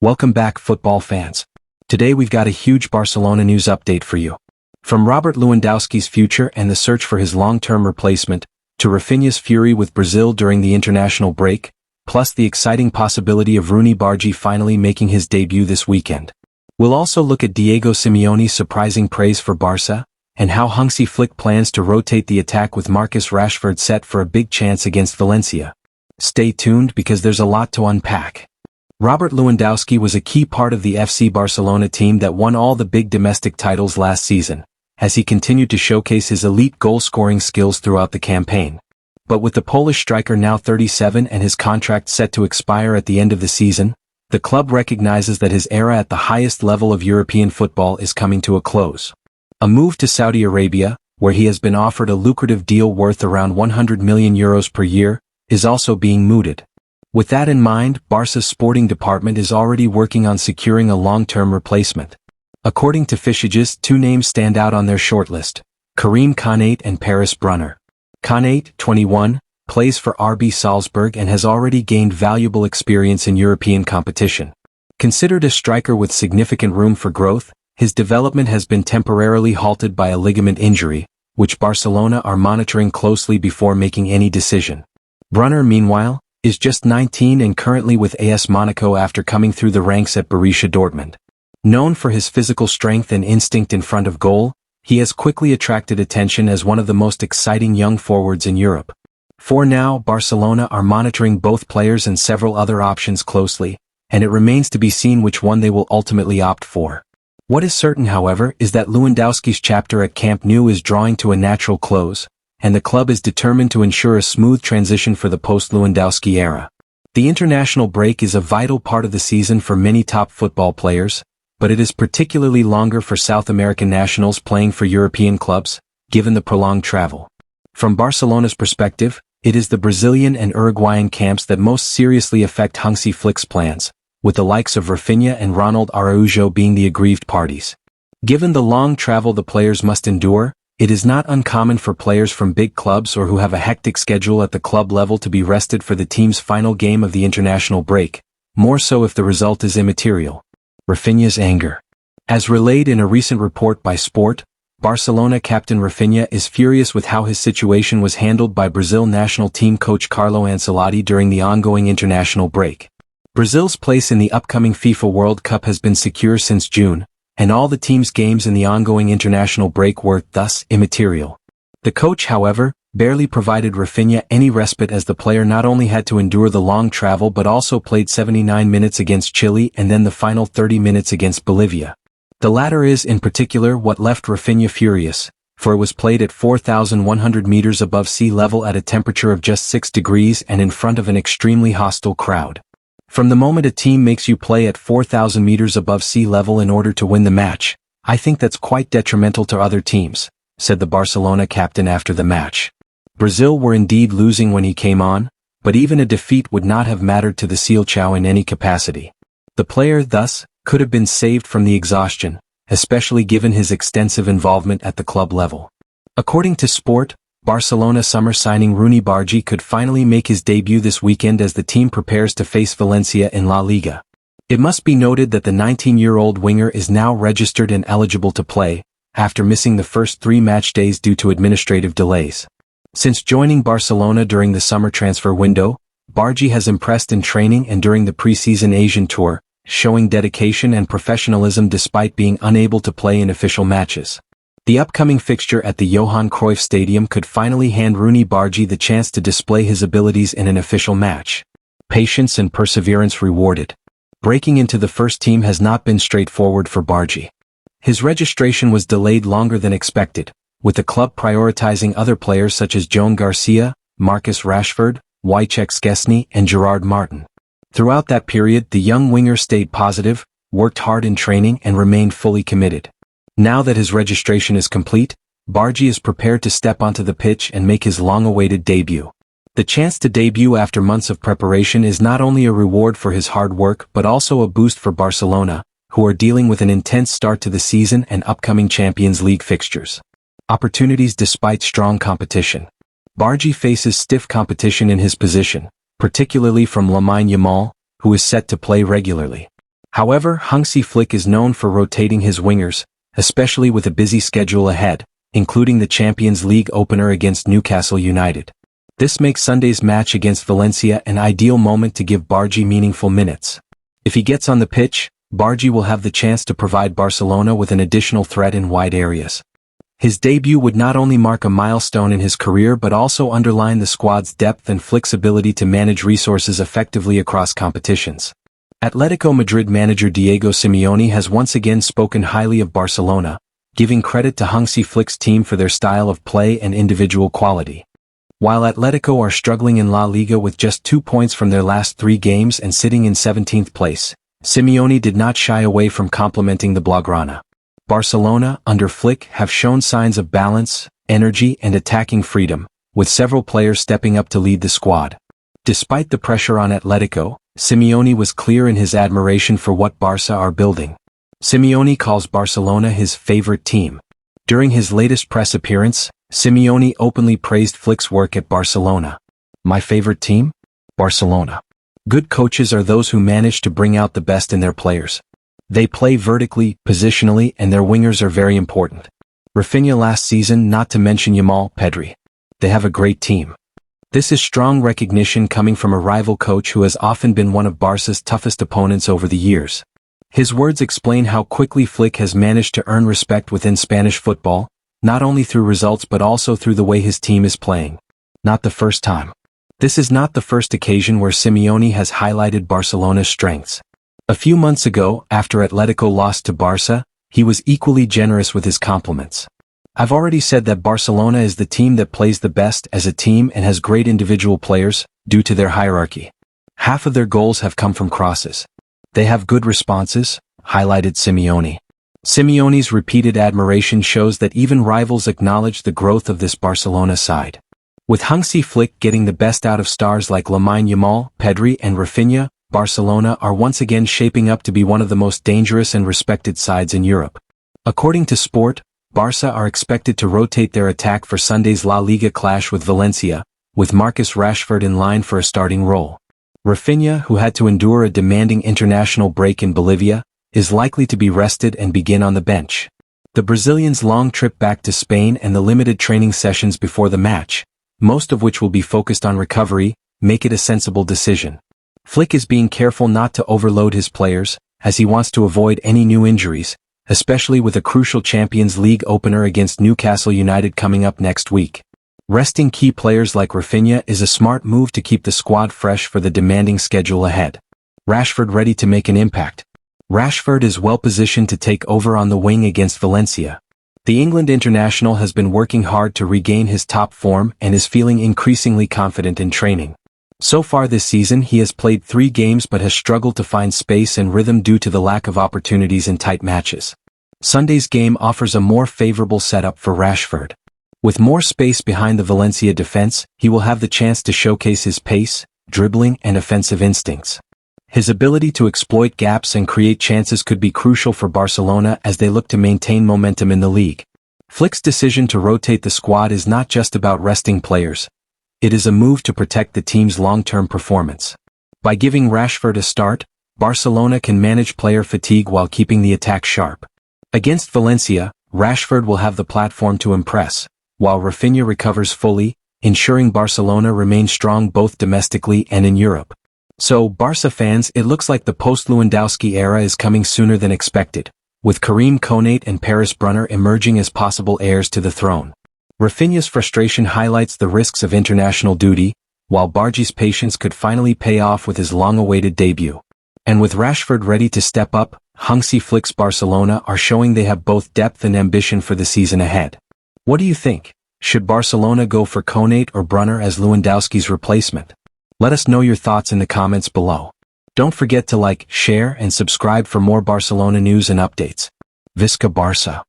Welcome back, football fans. Today we've got a huge Barcelona news update for you. From Robert Lewandowski's future and the search for his long-term replacement, to Raphinha's fury with Brazil during the international break, plus the exciting possibility of Rooney Bardghji finally making his debut this weekend. We'll also look at Diego Simeone's surprising praise for Barça, and how HANSI Flick plans to rotate the attack with Marcus Rashford set for a big chance against Valencia. Stay tuned because there's a lot to unpack. Robert Lewandowski was a key part of the FC Barcelona team that won all the big domestic titles last season, as he continued to showcase his elite goal-scoring skills throughout the campaign. But with the Polish striker now 37 and his contract set to expire at the end of the season, the club recognizes that his era at the highest level of European football is coming to a close. A move to Saudi Arabia, where he has been offered a lucrative deal worth around €100 million per year, is also being mooted. With that in mind, Barca's sporting department is already working on securing a long-term replacement. According to Fichages, two names stand out on their shortlist: Karim Konate and Paris Brunner. Konate, 21, plays for RB Salzburg and has already gained valuable experience in European competition. Considered a striker with significant room for growth, his development has been temporarily halted by a ligament injury, which Barcelona are monitoring closely before making any decision. Brunner, meanwhile, is just 19 and currently with AS Monaco after coming through the ranks at Borussia Dortmund. Known for his physical strength and instinct in front of goal, he has quickly attracted attention as one of the most exciting young forwards in Europe. For now, Barcelona are monitoring both players and several other options closely, and it remains to be seen which one they will ultimately opt for. What is certain, however, is that Lewandowski's chapter at Camp Nou is drawing to a natural close, and the club is determined to ensure a smooth transition for the post-Lewandowski era. The international break is a vital part of the season for many top football players, but it is particularly longer for South American nationals playing for European clubs, given the prolonged travel. From Barcelona's perspective, it is the Brazilian and Uruguayan camps that most seriously affect HANSI Flick's plans, with the likes of Raphinha and Ronald Araujo being the aggrieved parties. Given the long travel the players must endure, it is not uncommon for players from big clubs or who have a hectic schedule at the club level to be rested for the team's final game of the international break, more so if the result is immaterial. Raphinha's anger. As relayed in a recent report by Sport, Barcelona captain Raphinha is furious with how his situation was handled by Brazil national team coach Carlo Ancelotti during the ongoing international break. Brazil's place in the upcoming FIFA World Cup has been secure since June, and all the team's games in the ongoing international break were, thus, immaterial. The coach, however, barely provided Raphinha any respite as the player not only had to endure the long travel but also played 79 minutes against Chile and then the final 30 minutes against Bolivia. The latter is, in particular, what left Raphinha furious, for it was played at 4,100 meters above sea level at a temperature of just 6 degrees and in front of an extremely hostile crowd. From the moment a team makes you play at 4,000 meters above sea level in order to win the match, I think that's quite detrimental to other teams, said the Barcelona captain after the match. Brazil were indeed losing when he came on, but even a defeat would not have mattered to the Seleção in any capacity. The player, thus, could have been saved from the exhaustion, especially given his extensive involvement at the club level. According to Sport, Barcelona summer signing Rooney Bardghji could finally make his debut this weekend as the team prepares to face Valencia in La Liga. It must be noted that the 19-year-old winger is now registered and eligible to play, after missing the first 3 match days due to administrative delays. Since joining Barcelona during the summer transfer window, Bardghji has impressed in training and during the pre-season Asian tour, showing dedication and professionalism despite being unable to play in official matches. The upcoming fixture at the Johan Cruyff Stadium could finally hand Rooney Bardghji the chance to display his abilities in an official match. Patience and perseverance rewarded. Breaking into the first team has not been straightforward for Bardghji. His registration was delayed longer than expected, with the club prioritizing other players such as Joan Garcia, Marcus Rashford, Wojciech Szczesny, and Gerard Martin. Throughout that period, the young winger stayed positive, worked hard in training, and remained fully committed. Now that his registration is complete, Bardghji is prepared to step onto the pitch and make his long-awaited debut. The chance to debut after months of preparation is not only a reward for his hard work but also a boost for Barcelona, who are dealing with an intense start to the season and upcoming Champions League fixtures. Opportunities despite strong competition. Bardghji faces stiff competition in his position, particularly from Lamine Yamal, who is set to play regularly. However, HANSI Flick is known for rotating his wingers, especially with a busy schedule ahead, including the Champions League opener against Newcastle United. This makes Sunday's match against Valencia an ideal moment to give Bardghji meaningful minutes. If he gets on the pitch, Bardghji will have the chance to provide Barcelona with an additional threat in wide areas. His debut would not only mark a milestone in his career but also underline the squad's depth and Flick's ability to manage resources effectively across competitions. Atletico Madrid manager Diego Simeone has once again spoken highly of Barcelona, giving credit to HANSI Flick's team for their style of play and individual quality. While Atletico are struggling in La Liga with just 2 points from their last 3 games and sitting in 17th place, Simeone did not shy away from complimenting the Blaugrana. Barcelona, under Flick, have shown signs of balance, energy and attacking freedom, with several players stepping up to lead the squad. Despite the pressure on Atletico, Simeone was clear in his admiration for what Barça are building. Simeone calls Barcelona his favorite team. During his latest press appearance, Simeone openly praised Flick's work at Barcelona. My favorite team? Barcelona. Good coaches are those who manage to bring out the best in their players. They play vertically, positionally, and their wingers are very important. Raphinha last season, not to mention Mbombshel. They have a great team. This is strong recognition coming from a rival coach who has often been one of Barca's toughest opponents over the years. His words explain how quickly Flick has managed to earn respect within Spanish football, not only through results but also through the way his team is playing. Not the first time. This is not the first occasion where Simeone has highlighted Barcelona's strengths. A few months ago, after Atletico lost to Barça, he was equally generous with his compliments. I've already said that Barcelona is the team that plays the best as a team and has great individual players, due to their hierarchy. Half of their goals have come from crosses. They have good responses, highlighted Simeone. Simeone's repeated admiration shows that even rivals acknowledge the growth of this Barcelona side. With HANSI Flick getting the best out of stars like Lamine Yamal, Pedri and Raphinha, Barcelona are once again shaping up to be one of the most dangerous and respected sides in Europe. According to Sport, Barça are expected to rotate their attack for Sunday's La Liga clash with Valencia, with Marcus Rashford in line for a starting role. Raphinha, who had to endure a demanding international break in Bolivia, is likely to be rested and begin on the bench. The Brazilian's long trip back to Spain and the limited training sessions before the match, most of which will be focused on recovery, make it a sensible decision. Flick is being careful not to overload his players, as he wants to avoid any new injuries, especially with a crucial Champions League opener against Newcastle United coming up next week. Resting key players like Raphinha is a smart move to keep the squad fresh for the demanding schedule ahead. Rashford ready to make an impact. Rashford is well positioned to take over on the wing against Valencia. The England international has been working hard to regain his top form and is feeling increasingly confident in training. So far this season he has played 3 games but has struggled to find space and rhythm due to the lack of opportunities in tight matches. Sunday's game offers a more favorable setup for Rashford. With more space behind the Valencia defense, he will have the chance to showcase his pace, dribbling and offensive instincts. His ability to exploit gaps and create chances could be crucial for Barcelona as they look to maintain momentum in the league. Flick's decision to rotate the squad is not just about resting players. It is a move to protect the team's long-term performance. By giving Rashford a start, Barcelona can manage player fatigue while keeping the attack sharp. Against Valencia, Rashford will have the platform to impress, while Raphinha recovers fully, ensuring Barcelona remains strong both domestically and in Europe. So, Barca fans, it looks like the post-Lewandowski era is coming sooner than expected, with Karim Konate and Paris Brunner emerging as possible heirs to the throne. Raphinha's frustration highlights the risks of international duty, while Bardghji's patience could finally pay off with his long-awaited debut. And with Rashford ready to step up, HANSI Flick's Barcelona are showing they have both depth and ambition for the season ahead. What do you think? Should Barcelona go for Konate or Brunner as Lewandowski's replacement? Let us know your thoughts in the comments below. Don't forget to like, share and subscribe for more Barcelona news and updates. VISCA Barça.